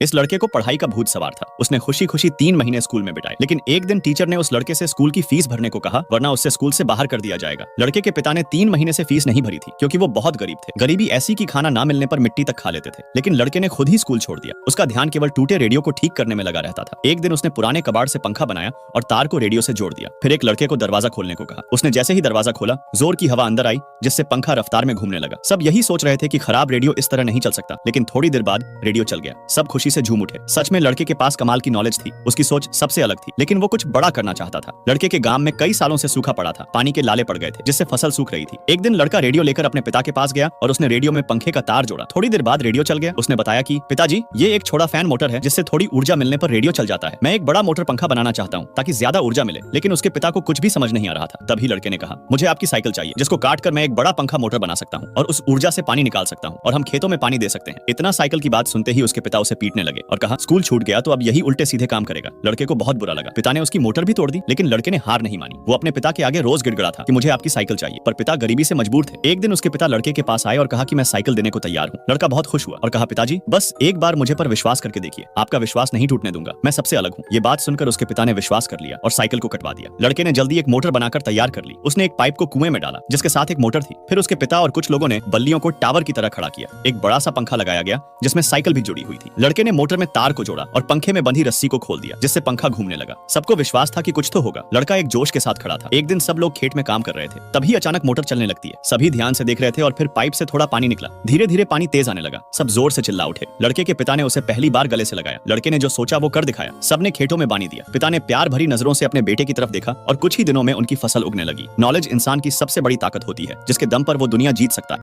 इस लड़के को पढ़ाई का भूत सवार था। उसने खुशी खुशी 3 महीने स्कूल में बिताए, लेकिन एक दिन टीचर ने उस लड़के से स्कूल की फीस भरने को कहा, वरना उससे स्कूल से बाहर कर दिया जाएगा। लड़के के पिता ने 3 महीने से फीस नहीं भरी थी, क्योंकि वो बहुत गरीब थे। गरीबी ऐसी कि खाना ना मिलने पर मिट्टी तक खा लेते थे। लेकिन लड़के ने खुद ही स्कूल छोड़ दिया। उसका ध्यान केवल टूटे रेडियो को ठीक करने में लगा रहता था। एक दिन उसने पुराने कबाड़ से पंखा बनाया और तार को रेडियो से जोड़ दिया। फिर एक लड़के को दरवाजा खोलने को कहा। उसने जैसे ही दरवाजा खोला, जोर की हवा अंदर आई, जिससे पंखा रफ्तार में घूमने लगा। सब यही सोच रहे थे कि खराब रेडियो इस तरह नहीं चल सकता, लेकिन थोड़ी देर बाद रेडियो चल गया। सब खुशी से झूम उठे। सच में लड़के के पास कमाल की नॉलेज थी। उसकी सोच सबसे अलग थी, लेकिन वो कुछ बड़ा करना चाहता था। लड़के के गांव में कई सालों से सूखा पड़ा था। पानी के लाले पड़ गए थे, जिससे फसल सूख रही थी। एक दिन लड़का रेडियो लेकर अपने पिता के पास गया और उसने रेडियो में पंखे का तार जोड़ा। थोड़ी देर बाद रेडियो चल गया। उसने बताया कि पिताजी, ये एक छोटा फैन मोटर है, जिससे थोड़ी ऊर्जा मिलने पर रेडियो चल जाता है। मैं एक बड़ा मोटर पंखा बनाना चाहता हूँ, ताकि ज्यादा ऊर्जा मिले। लेकिन उसके पिता को कुछ भी समझ नहीं आ रहा था। तभी लड़के ने कहा, मुझे आपकी साइकिल चाहिए, जिसको काट कर मैं एक बड़ा पंखा मोटर बना सकता हूँ और उस ऊर्जा से पानी निकाल सकता हूँ और हम खेतों में पानी दे सकते हैं। इतना साइकिल की बात सुनते ही उसके पिता उसे पीटने लगे और कहा, स्कूल छूट गया तो अब यही उल्टे सीधे काम करेगा। लड़के को बहुत बुरा लगा। पिता ने उसकी मोटर भी तोड़ दी, लेकिन लड़के ने हार नहीं मानी। वो अपने पिता के आगे रोज गिड़गिड़ा था कि मुझे आपकी साइकिल चाहिए, पर पिता गरीबी से मजबूर थे। एक दिन उसके पिता लड़के के पास आए और कहा कि मैं साइकिल देने को तैयार हूँ। लड़का बहुत खुश हुआ और कहा, पिताजी, बस एक बार मुझे पर विश्वास करके देखिए, आपका विश्वास नहीं टूटने दूंगा, मैं सबसे अलग हूँ। ये बात सुनकर उसके पिता ने विश्वास कर लिया और साइकिल को कटवा दिया। लड़के ने जल्दी एक मोटर बनाकर तैयार कर ली। उसने एक पाइप को कुएं में डाला, जिसके साथ एक मोटर थी। फिर उसके पिता और कुछ लोगों ने बल्लियों को टावर की तरह खड़ा किया। एक बड़ा सा पंखा लगाया गया, जिसमें साइकिल भी जुड़ी हुई थी। लड़के ने मोटर में तार को जोड़ा और पंखे में बंधी रस्सी को खोल दिया, जिससे पंखा घूमने लगा। सबको विश्वास था कि कुछ तो होगा। लड़का एक जोश के साथ खड़ा था। एक दिन सब लोग खेत में काम कर रहे थे, तभी अचानक मोटर चलने लगती है। सभी ध्यान से देख रहे थे और फिर पाइप से थोड़ा पानी निकला। धीरे धीरे पानी तेज आने लगा। सब जोर से चिल्ला उठे। लड़के के पिता ने उसे पहली बार गले से लगाया। लड़के ने जो सोचा वो कर दिखाया। सबने खेतों में पानी दिया। पिता ने प्यार भरी नजरों से अपने बेटे की तरफ देखा और कुछ ही दिनों में उनकी फसल उगने लगी। नॉलेज इंसान की सबसे बड़ी ताकत होती है, जिसके दम पर वो दुनिया जीत सकता है।